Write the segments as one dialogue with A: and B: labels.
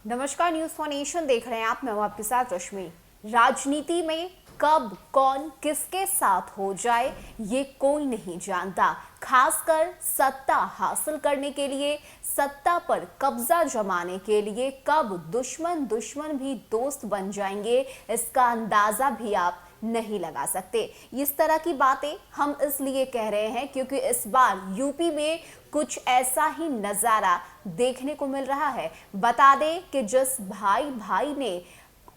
A: नमस्कार, news for nation देख रहे हैं आप। मैं हूं आपके साथ रश्मि। राजनीति में कब कौन किसके साथ हो जाए ये कोई नहीं जानता। खासकर सत्ता हासिल करने के लिए, सत्ता पर कब्जा जमाने के लिए कब दुश्मन दुश्मन भी दोस्त बन जाएंगे इसका अंदाजा भी आप नहीं लगा सकते। इस तरह की बातें हम इसलिए कह रहे हैं क्योंकि इस बार यूपी में कुछ ऐसा ही नजारा देखने को मिल रहा है। बता दें कि जिस भाई भाई ने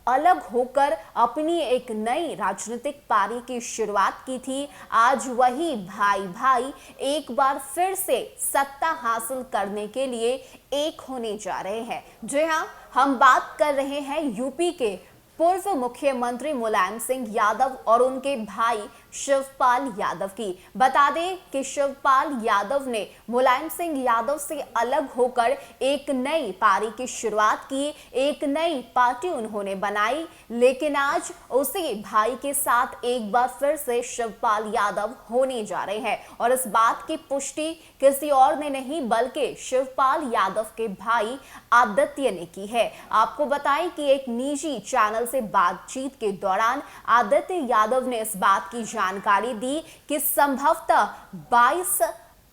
A: अलग होकर अपनी एक नई राजनीतिक पारी की शुरुआत की थी, आज वही भाई भाई एक बार फिर से सत्ता हासिल करने के लिए एक होने जा रहे हैं। जी हाँ, हम बात कर रहे हैं यूपी के पूर्व मुख्यमंत्री मुलायम सिंह यादव और उनके भाई शिवपाल यादव की। बता दें कि शिवपाल यादव ने मुलायम सिंह यादव से अलग होकर एक नई पारी की शुरुआत की, एक नई पार्टी उन्होंने बनाई, लेकिन आज उसी भाई के साथ एक बार फिर से शिवपाल यादव होने जा रहे हैं। और इस बात की पुष्टि किसी और ने नहीं बल्कि शिवपाल यादव के भाई आदित्य ने की है। आपको बताएं कि एक निजी चैनल से बातचीत के दौरान आदित्य यादव ने इस बात की जानकारी दी कि संभवतः 22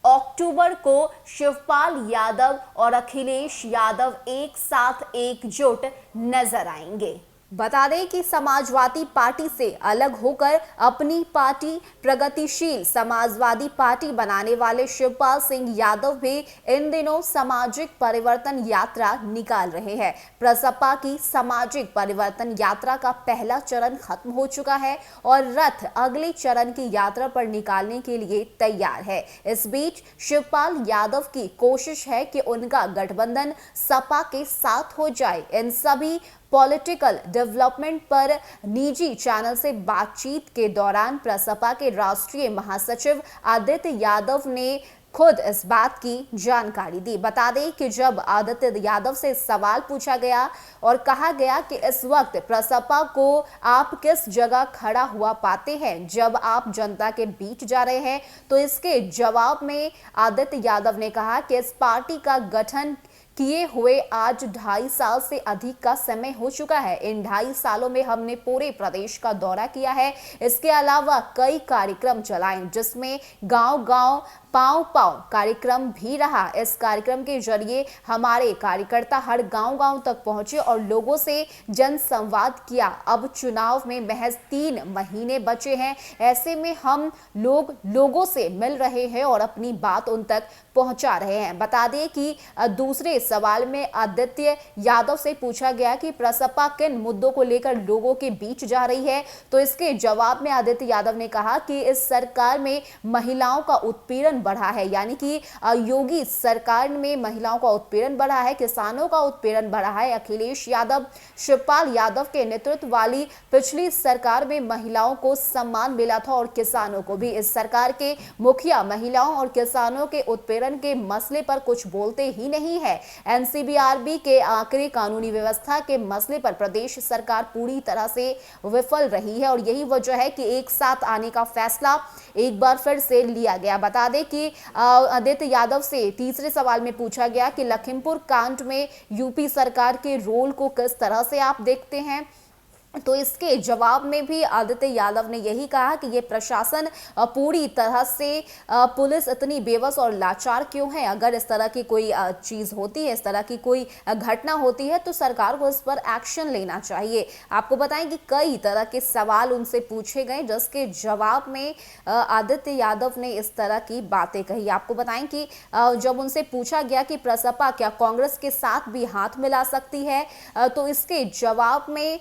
A: अक्टूबर को शिवपाल यादव और अखिलेश यादव एक साथ एकजुट नजर आएंगे। बता दें कि समाजवादी पार्टी से अलग होकर अपनी पार्टी प्रगतिशील समाजवादी पार्टी बनाने वाले शिवपाल सिंह यादव भी इन दिनों सामाजिक परिवर्तन यात्रा निकाल रहे हैं। प्रसपा की सामाजिक परिवर्तन यात्रा का पहला चरण खत्म हो चुका है और रथ अगले चरण की यात्रा पर निकालने के लिए तैयार है। इस बीच शिवपाल यादव की कोशिश है कि उनका गठबंधन सपा के साथ हो जाए। इन सभी पॉलिटिकल डेवलपमेंट पर निजी चैनल से बातचीत के दौरान प्रसपा के राष्ट्रीय महासचिव आदित्य यादव ने खुद इस बात की जानकारी दी। बता दें कि जब आदित्य यादव से सवाल पूछा गया और कहा गया कि इस वक्त प्रसपा को आप किस जगह खड़ा हुआ पाते हैं जब आप जनता के बीच जा रहे हैं, तो इसके जवाब में आदित्य यादव ने कहा कि इस पार्टी का गठन किए हुए आज 2.5 साल से अधिक का समय हो चुका है। इन 2.5 सालों में हमने पूरे प्रदेश का दौरा किया है। इसके अलावा कई कार्यक्रम चलाए जिसमें गांव-गांव पांव-पांव कार्यक्रम भी रहा। इस कार्यक्रम के जरिए हमारे कार्यकर्ता हर गांव-गांव तक पहुंचे और लोगों से जनसंवाद किया। अब चुनाव में महज 3 महीने बचे हैं, ऐसे में हम लोगों से मिल रहे हैं और अपनी बात उन तक पहुंचा रहे हैं। बता दें कि दूसरे सवाल में आदित्य यादव से पूछा गया कि प्रसपा किन मुद्दों को लेकर लोगों के बीच जा रही है, तो इसके जवाब में आदित्य यादव ने कहा कि इस सरकार में महिलाओं का उत्पीड़न बढ़ा है, यानी कि योगी सरकार में महिलाओं का उत्पीड़न बढ़ा है, किसानों का उत्पीड़न बढ़ा है। अखिलेश यादव, शिवपाल यादव के नेतृत्व वाली पिछली सरकार में महिलाओं को सम्मान मिला था और किसानों को भी। इस सरकार के मुखिया महिलाओं और किसानों के उत्पीड़न के मसले पर कुछ बोलते ही नहीं है। एनसीबीआरबी के आखिरी कानूनी व्यवस्था के मसले पर प्रदेश सरकार पूरी तरह से विफल रही है और यही वजह है कि एक साथ आने का फैसला एक बार फिर से लिया गया। बता दें कि आदित्य यादव से तीसरे सवाल में पूछा गया कि लखीमपुर कांड में यूपी सरकार के रोल को किस तरह से आप देखते हैं, तो इसके जवाब में भी आदित्य यादव ने यही कहा कि ये प्रशासन पूरी तरह से पुलिस इतनी बेबस और लाचार क्यों है। अगर इस तरह की कोई चीज होती है, इस तरह की कोई घटना होती है तो सरकार को इस पर एक्शन लेना चाहिए। आपको बताएं कि कई तरह के सवाल उनसे पूछे गए जिसके जवाब में आदित्य यादव ने इस तरह की बातें कही। आपको बताएं कि जब उनसे पूछा गया कि प्रसपा क्या कांग्रेस के साथ भी हाथ मिला सकती है, तो इसके जवाब में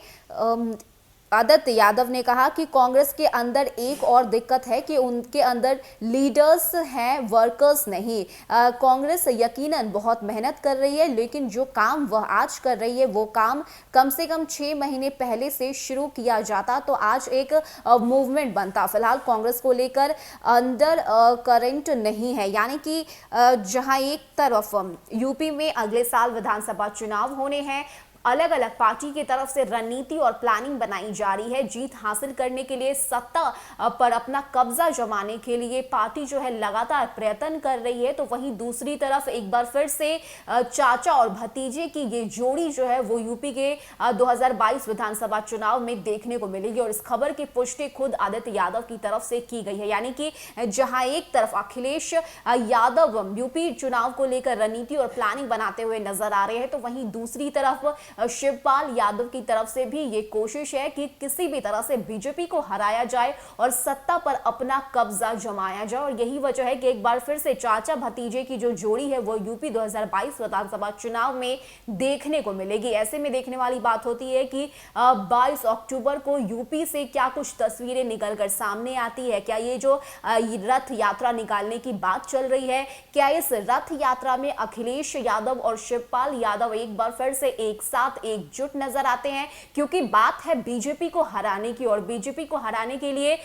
A: आदित्य यादव ने कहा कि कांग्रेस के अंदर एक और दिक्कत है कि उनके अंदर लीडर्स हैं, वर्कर्स नहीं। कांग्रेस यकीनन बहुत मेहनत कर रही है, लेकिन जो काम वह आज कर रही है वो काम कम से कम 6 महीने पहले से शुरू किया जाता तो आज एक मूवमेंट बनता। फिलहाल कांग्रेस को लेकर अंडर करंट नहीं है, यानी कि जहां एक तरफ यूपी में अगले साल विधानसभा चुनाव होने हैं, अलग अलग पार्टी की तरफ से रणनीति और प्लानिंग बनाई जा रही है। जीत हासिल करने के लिए, सत्ता पर अपना कब्जा जमाने के लिए पार्टी जो है लगातार प्रयत्न कर रही है। तो वहीं दूसरी तरफ एक बार फिर से चाचा और भतीजे की ये जोड़ी जो है वो यूपी के 2022 विधानसभा चुनाव में देखने को मिलेगी और इस खबर की पुष्टि खुद आदित्य यादव की तरफ से की गई है। यानी कि जहां एक तरफ अखिलेश यादव यूपी चुनाव को लेकर रणनीति और प्लानिंग बनाते हुए नजर आ रहे हैं, तो वहीं दूसरी तरफ शिवपाल यादव की तरफ से भी ये कोशिश है कि किसी भी तरह से बीजेपी को हराया जाए और सत्ता पर अपना कब्जा जमाया जाए। और यही वजह है कि एक बार फिर से चाचा भतीजे की जो जोड़ी है वो यूपी 2022 विधानसभा चुनाव में देखने को मिलेगी। ऐसे में देखने वाली बात होती है कि 22 अक्टूबर को यूपी से क्या कुछ तस्वीरें निकलकर सामने आती है। क्या ये जो रथ यात्रा निकालने की बात चल रही है, क्या इस रथ यात्रा में अखिलेश यादव और शिवपाल यादव एक बार फिर से एक साथ एकजुट नजर आते हैं? क्योंकि बात है बीजेपी को हराने की और बीजेपी को हराने के लिए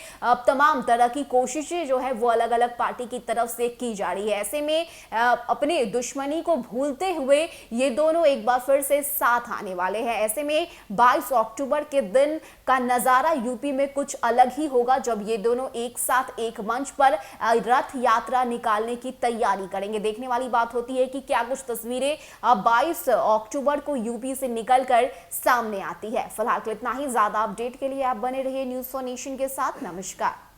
A: तमाम तरह की कोशिशें जो है वो अलग अलग पार्टी की तरफ से की जा रही है। ऐसे में अपने दुश्मनी को भूलते हुए ये दोनों एक बार फिर से साथ आने वाले हैं। ऐसे में 22 अक्टूबर के दिन का नजारा यूपी में कुछ अलग ही होगा जब ये दोनों एक साथ एक मंच पर रथ यात्रा निकालने की तैयारी करेंगे। देखने वाली बात होती है कि क्या कुछ तस्वीरें 22 अक्टूबर को यूपी से निकलकर सामने आती है। फिलहाल इतना ही। ज्यादा अपडेट के लिए आप बने रहिए न्यूज़ फॉर नेशन के साथ। नमस्कार।